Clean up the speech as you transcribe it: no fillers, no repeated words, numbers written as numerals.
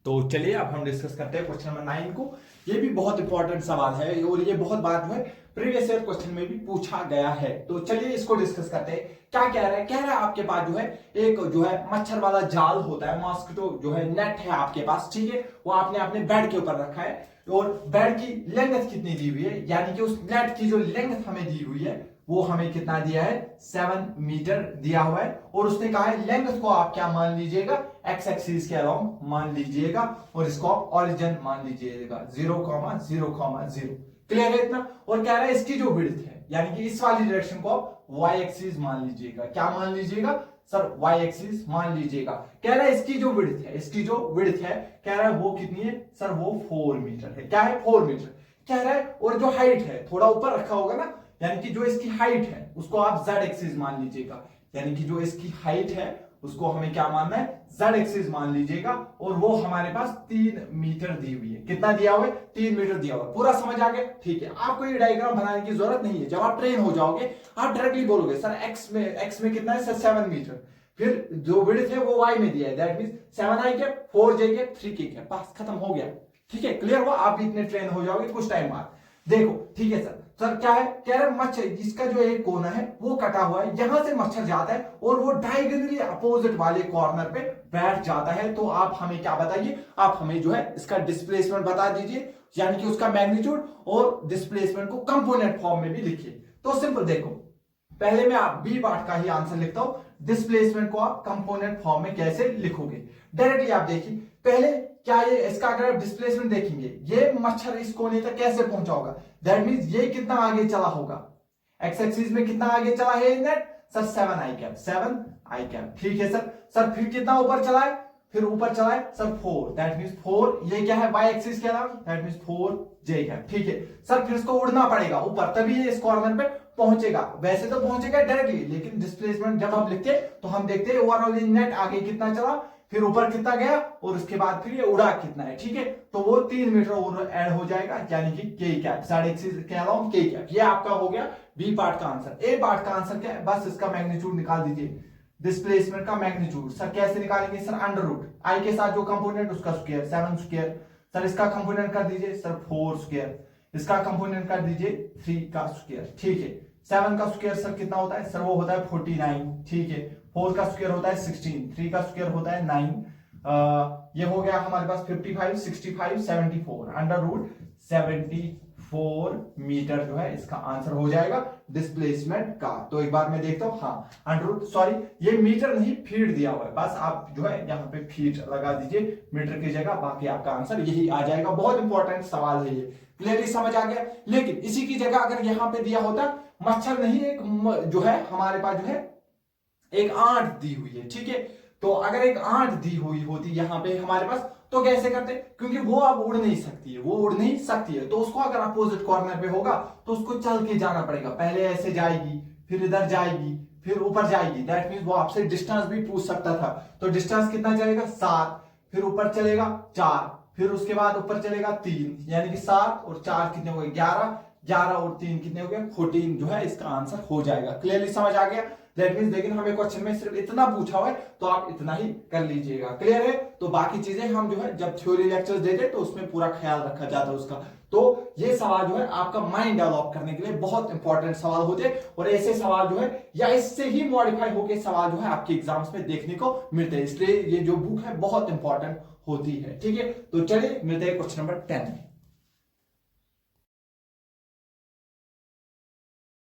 तो चलिए अब हम डिस्कस करते हैं क्वेश्चन नंबर 9 को। ये भी बहुत इंपॉर्टेंट सवाल है और ये बहुत बार जो है प्रीवियस ईयर क्वेश्चन में भी पूछा गया है। तो चलिए इसको डिस्कस करते हैं। क्या कह रहा है? कह रहा है आपके पास जो है एक जो है मच्छर वाला जाल होता है, मॉस्किटो जो है नेट है आपके पास, ठीक है। वो आपने अपने बेड के ऊपर रखा है और बेड की लेंथ कितनी दी हुई है, यानी कि उस नेट की जो लेंथ हमें दी हुई है वो हमें कितना दिया है, 7 मीटर दिया हुआ है। और उसने कहा है लेंथ को आप क्या मान लीजिएगा, एक्स एक्सिस के अलोंग मान लीजिएगा और इसको आप ओरिजिन मान लीजिएगा 0,0,0। क्लियर है इतना? और कह रहा है इसकी जो विड्थ है, यानी कि इस वाली डायरेक्शन को आप वाई एक्सिस मान लीजिएगा। क्या मान लीजिएगा सर? वाई एक्सिस मान लीजिएगा। कह रहा है इसकी जो विड्थ है, इसकी जो विड्थ है कह रहा है वो कितनी है सर? वो 4 मीटर है। क्या है? 4 मीटर कह रहा है। और जो हाइट है थोड़ा ऊपर रखा होगा ना, यानी कि जो इसकी हाइट है उसको आप z एक्सिस मान लीजिएगा। यानी कि जो इसकी हाइट है उसको हमें क्या मानना है? z एक्सिस मान लीजिएगा। और वो हमारे पास 3 मीटर दी हुई है। कितना दिया हुआ है? 3 मीटर दिया हुआ है। पूरा समझ आ गया? ठीक है, आपको ये डायग्राम बनाने की जरूरत नहीं है। जब आप ट्रेन हो जाओगे आप डायरेक्टली बोलोगे सर x में कितना है सर? 7 मीटर। फिर जो विड्थ है वो y में दिया है, that means 7i cap 4j cap 3k cap, बस खत्म हो गया। ठीक है, क्लियर हुआ? आप भी इतने ट्रेन हो जाओगे कुछ टाइम बाद। देखो ठीक है सर। सर क्या है? कह रहे मच्छर जिसका जो एक कोना है वो कटा हुआ है, यहां से मच्छर जाता है और वो डायगोनली अपोजिट वाले कॉर्नर पे बैठ जाता है। तो आप हमें क्या बताइए? आप हमें जो है इसका डिस्प्लेसमेंट बता दीजिए, यानी कि उसका मैग्नीट्यूड और डिस्प्लेसमेंट को कंपोनेंट फॉर्म में भी लिखिए। तो सिंपल देखो, पहले मैं आप बी पार्ट का ही आंसर लिखता हूं। डिस्प्लेसमेंट को आप कंपोनेंट फॉर्म में कैसे लिखोगे? डायरेक्टली आप देखिए पहले क्या ये इसका अगर आप डिस्प्लेसमेंट देखेंगे, ये मच्छर इस कोने तक कैसे पहुंचा होगा, दैट मींस ये कितना आगे चला होगा, एक्स एक्सिस में कितना आगे चला है net sir? 7i cap, 7i cap. ठीक है सर। सर फिर कितना ऊपर चला है? फिर ऊपर चला है सर 4, दैट मींस 4, ये क्या है y एक्सिस के अलावा, दैट मींस 4j कैप। ठीक है सर। फिर इसको उड़ना पड़ेगा ऊपर, तभी ये इस कॉर्नर पे पहुंचेगा। वैसे तो पहुंचेगा डायरेक्टली, लेकिन डिस्प्लेसमेंट जब हम लिखते हैं तो हम देखते हैं ओवरऑल नेट आगे कितना चला, फिर ऊपर कितना गया और उसके बाद फिर ये उड़ा कितना है। ठीक है, तो वो 3 मीटर और ऐड हो जाएगा, यानी कि k कैप, साइड एक्सिस के अलावा k कैप। ये आपका हो गया बी पार्ट का आंसर। ए पार्ट का आंसर क्या है? बस इसका मैग्नीट्यूड निकाल दीजिए। डिस्प्लेसमेंट का मैग्नीट्यूड सर कैसे निकालेंगे सर? अंडर रूट आई के साथ जो कंपोनेंट उसका स्क्वायर, 7 स्क्वायर। सर इसका कंपोनेंट कर दीजिए सर 4 स्क्वायर, इसका कंपोनेंट कर दीजिए 3 का स्क्वायर। ठीक है, 7 का स्क्वायर सर कितना होता है सर? वो होता है 49। ठीक है, 4 का स्क्वायर होता है 16, 3 का स्क्वायर होता है 9। ये हो गया हमारे पास 55, 65, 74, अंडर रूट 74 मीटर जो है इसका आंसर हो जाएगा डिस्प्लेसमेंट का। तो एक बार मैं देखता हूं, हाँ अंडर रूट, सॉरी ये मीटर नहीं फीट दिया हुआ है, बस आप जो है यहाँ पे फीट लगा दीजिए मीटर की जगह, बाकी आपका आंसर यही आ जाएगा। बहुत इंपॉर्टेंट सवाल है ये, क्लियरली समझ आ गया। लेकिन इसी की जगह अगर यहाँ पे दिया होता मच्छर नहीं, एक जो है हमारे पास जो है एक आंट दी हुई है। ठीक है, तो अगर एक आंट दी हुई होती यहाँ पे हमारे पास तो कैसे करते? क्योंकि वो अब उड़ नहीं सकती है, वो उड़ नहीं सकती है, तो उसको अगर अपोजिट कॉर्नर पे होगा तो उसको चल के जाना पड़ेगा। पहले ऐसे जाएगी, फिर इधर जाएगी, फिर ऊपर जाएगी। दैट मींस वो आपसे डिस्टेंस भी पूछ सकता था। तो डिस्टेंस कितना चलेगा? 7, फिर ऊपर चलेगा 4, फिर उसके बाद ऊपर चलेगा 3, यानी कि 7 और 4 कितने हो गए? 11, 11 और 3 कितने हो गए? 14 जो है इसका आंसर हो जाएगा। क्लियरली समझ आ गया? दैट मींस लेकिन हमें क्वेश्चन में सिर्फ इतना पूछा हुआ है तो आप इतना ही कर लीजिएगा। क्लियर है? तो बाकी चीजें हम जो है जब थ्योरी लेक्चर्स देते तो उसमें पूरा ख्याल रखा जाता है उसका। तो ये सवाल जो है आपका माइंड डेवलप करने के लिए बहुत इंपॉर्टेंट सवाल होते हैं और ऐसे सवाल जो है या इससे ही मॉडिफाई होकर सवाल जो है आपके एग्जाम्स में देखने को मिलते हैं। इसलिए ये जो बुक है बहुत इंपॉर्टेंट होती है। ठीक है, तो चलिए मिलते हैं क्वेश्चन नंबर 10 में।